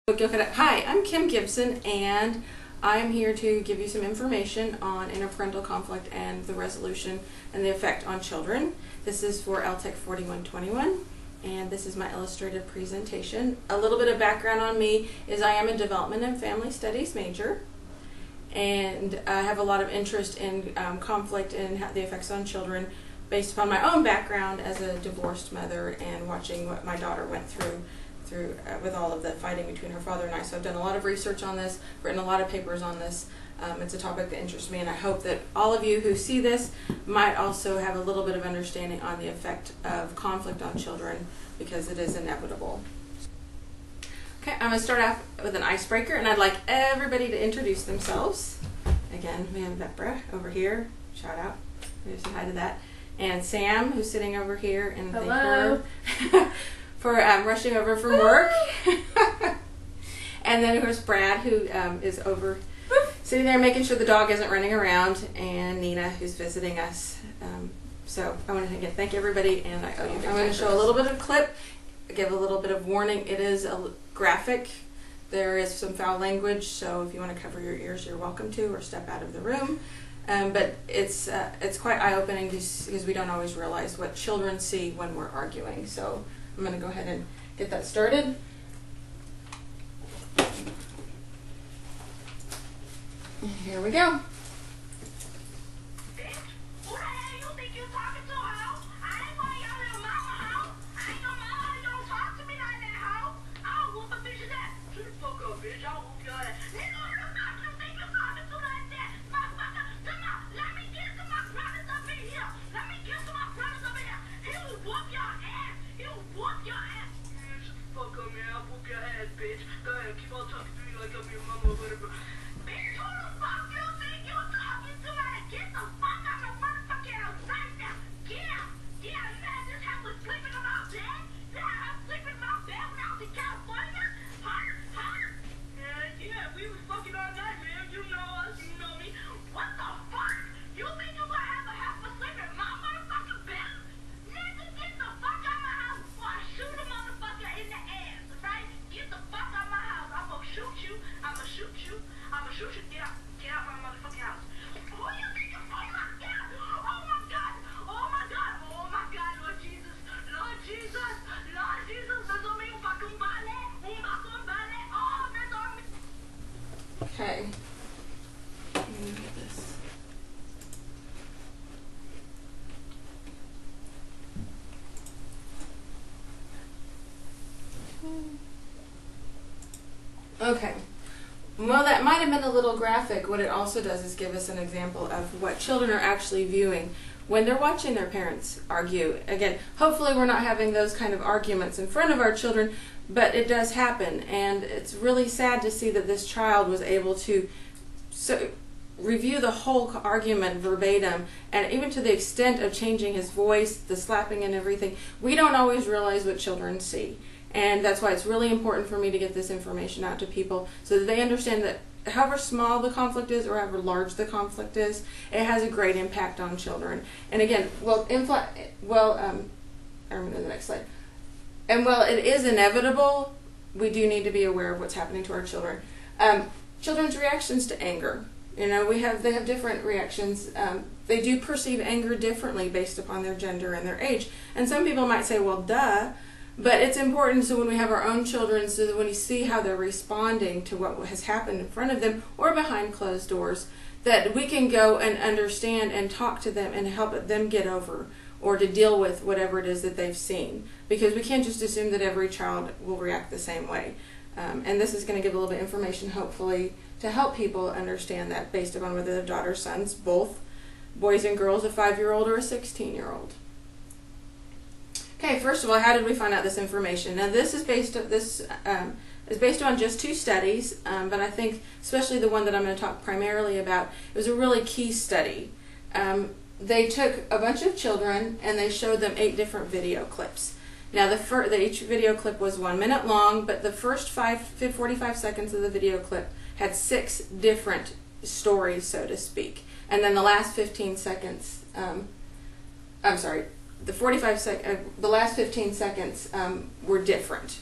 Hi, I'm Kim Gibson, and I am here to give you some information on interparental conflict and the resolution and the effect on children. This is for LTEC 4121, and this is my illustrative presentation. A little bit of background on me is I am a development and family studies major, and I have a lot of interest in conflict and the effects on children based upon my own background as a divorced mother and watching what my daughter went through with all of the fighting between her father and I. So I've done a lot of research on this, written a lot of papers on this. It's a topic that interests me, and I hope that all of you who see this might also have a little bit of understanding on the effect of conflict on children, because it is inevitable. Okay, I'm going to start off with an icebreaker, and I'd like everybody to introduce themselves. Again, we have Vepra over here. Shout out. Maybe say hi to that. And Sam, who's sitting over here, and hello. Thank her for rushing over from work. And then there's Brad, who is over sitting there making sure the dog isn't running around, and Nina, who's visiting us. So I want to again thank everybody, and I'm going to show a little bit of a clip, give a little bit of warning. It is a graphic. There is some foul language, so if you want to cover your ears, you're welcome to, or step out of the room. But it's quite eye-opening because we don't always realize what children see when we're arguing. So I'm going to go ahead and get that started. Here we go. Okay. Let me get this. Okay. Well, that might have been a little graphic. What it also does is give us an example of what children are actually viewing when they're watching their parents argue. Again, hopefully we're not having those kind of arguments in front of our children, but it does happen, and it's really sad to see that this child was able to review the whole argument verbatim, and even to the extent of changing his voice, the slapping and everything. We don't always realize what children see, and that's why it's really important for me to get this information out to people so that they understand that however small the conflict is or however large the conflict is, it has a great impact on children. And again, I'm going to the next slide. And while it is inevitable, we do need to be aware of what's happening to our children. Children's reactions to anger. You know, they have different reactions. They do perceive anger differently based upon their gender and their age. And some people might say, well, duh. But it's important, so when we have our own children, so that when you see how they're responding to what has happened in front of them or behind closed doors, that we can go and understand and talk to them and help them get over or to deal with whatever it is that they've seen. Because we can't just assume that every child will react the same way. And this is going to give a little bit of information, hopefully, to help people understand that based upon whether their daughter, sons, both boys and girls, a 5-year-old or a 16-year-old. Okay, first of all, how did we find out this information? Now, this is based on just 2 studies, but I think especially the one that I'm going to talk primarily about, it was a really key study. They took a bunch of children and they showed them 8 different video clips. Now, each video clip was 1 minute long, but the first 45 seconds of the video clip had 6 different stories, so to speak. And then the last 15 seconds, the last 15 seconds were different.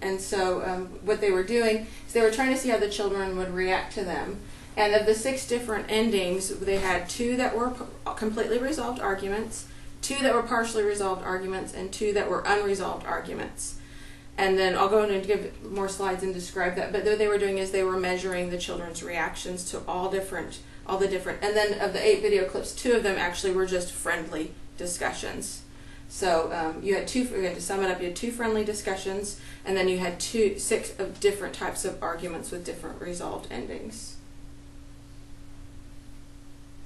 And so what they were doing is they were trying to see how the children would react to them. And of the 6 different endings, they had 2 that were completely resolved arguments, 2 that were partially resolved arguments, and 2 that were unresolved arguments. And then I'll go in and give more slides and describe that. But what they were doing is they were measuring the children's reactions to all the different. And then of the 8 video clips, 2 of them actually were just friendly discussions. So you had 2. To sum it up, you had 2 friendly discussions, and then you had 6 of different types of arguments with different resolved endings.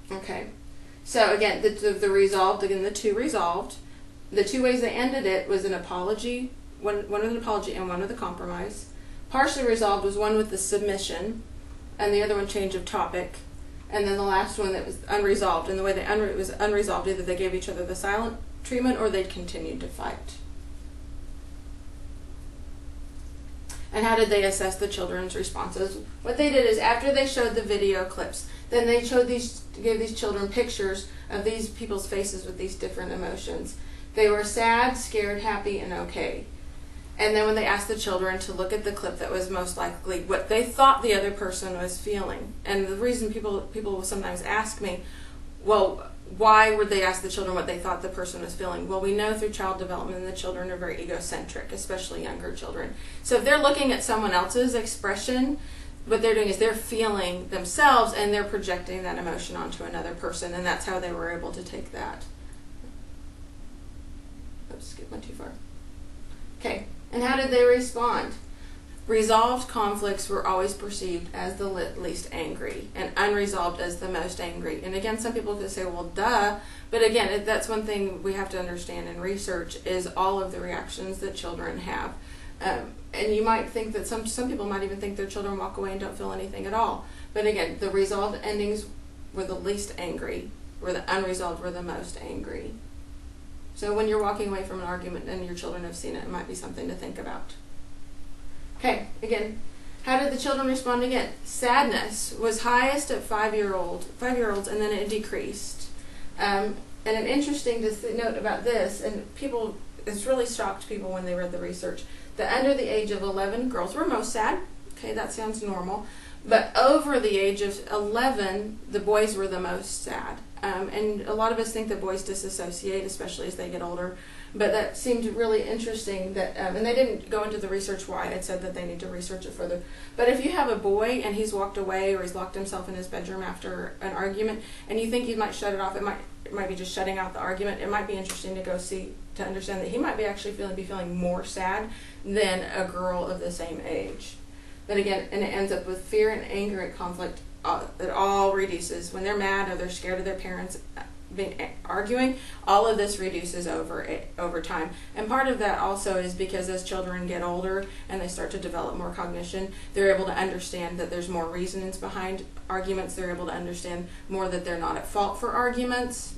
Okay, so again, the resolved, again, the 2 resolved. The 2 ways they ended it was an apology, one with an apology and one with a compromise. Partially resolved was one with the submission, and the other one change of topic. And then the last one that was unresolved, and the way it was unresolved, either they gave each other the silent treatment or they'd continued to fight. And how did they assess the children's responses? What they did is after they showed the video clips, then they gave these children pictures of these people's faces with these different emotions. They were sad, scared, happy, and okay. And then when they asked the children to look at the clip that was most likely what they thought the other person was feeling. And the reason people will sometimes ask me, well, why would they ask the children what they thought the person was feeling? Well, we know through child development the children are very egocentric, especially younger children. So if they're looking at someone else's expression, what they're doing is they're feeling themselves and they're projecting that emotion onto another person, and that's how they were able to take that. Oops, went too far. Okay, and how did they respond? Resolved conflicts were always perceived as the least angry, and unresolved as the most angry. And again, some people could say, well, duh. But again, that's one thing we have to understand in research is all of the reactions that children have. And you might think that some people might even think their children walk away and don't feel anything at all. But again, the resolved endings were the least angry, where the unresolved were the most angry. So when you're walking away from an argument and your children have seen it, it might be something to think about. Okay, again, how did the children respond again? Sadness was highest at 5-year-olds, and then it decreased. And an interesting note about this, and it's really shocked people when they read the research, that under the age of 11, girls were most sad. Okay, that sounds normal. But over the age of 11, the boys were the most sad. And a lot of us think that boys disassociate, especially as they get older. But that seemed really interesting that, and they didn't go into the research why. It said that they need to research it further. But if you have a boy and he's walked away or he's locked himself in his bedroom after an argument, and you think he might shut it off, it might be just shutting out the argument. It might be interesting to go see, to understand that he might be actually feeling more sad than a girl of the same age. But again, and it ends up with fear and anger and conflict. It all reduces when they're mad or they're scared of their parents arguing. All of this reduces over time, and part of that also is because as children get older and they start to develop more cognition, they're able to understand that there's more reasons behind arguments. They're able to understand more that they're not at fault for arguments,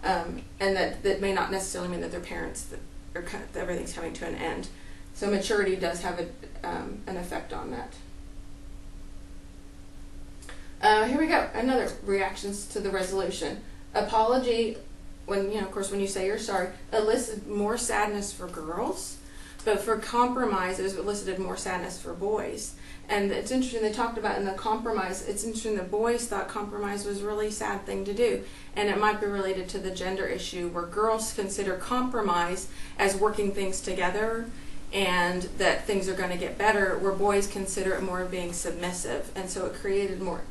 and that may not necessarily mean that their parents that everything's coming to an end. So maturity does have an effect on that. Here we go. Another reactions to the resolution. Apology, of course, when you say you're sorry, elicited more sadness for girls, but for compromise, it elicited more sadness for boys. And it's interesting, they talked about in the compromise, it's interesting the boys thought compromise was a really sad thing to do. And it might be related to the gender issue where girls consider compromise as working things together and that things are going to get better, where boys consider it more of being submissive. And so it created more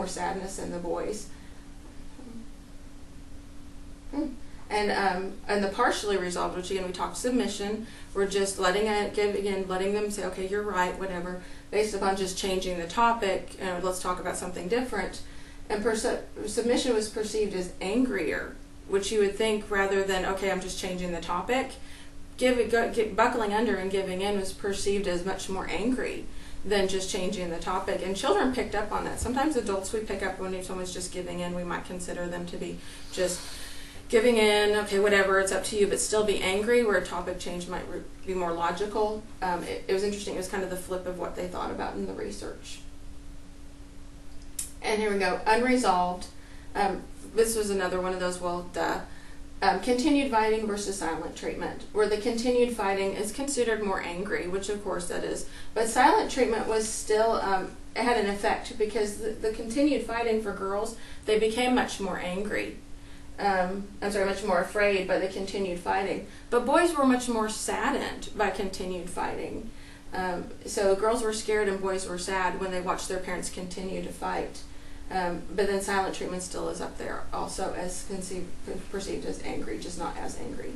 sadness in the boys. And the partially resolved, which again we talked submission, we're just letting them say, okay, you're right, whatever, based upon just changing the topic, let's talk about something different. And submission was perceived as angrier, which you would think rather than, okay, I'm just changing the topic. Buckling under and giving in was perceived as much more angry than just changing the topic. And children picked up on that. Sometimes adults, we pick up when someone's just giving in, we might consider them to be just giving in, okay, whatever, it's up to you, but still be angry, where a topic change might be more logical. It was interesting. It was kind of the flip of what they thought about in the research. And here we go, unresolved. This was another one of those, well, duh. Continued fighting versus silent treatment, where the continued fighting is considered more angry, which of course that is, but silent treatment was still, it had an effect, because the continued fighting for girls, they became much more angry. Much more afraid by the continued fighting. But boys were much more saddened by continued fighting. So girls were scared and boys were sad when they watched their parents continue to fight. But then silent treatment still is up there also as perceived as angry, just not as angry.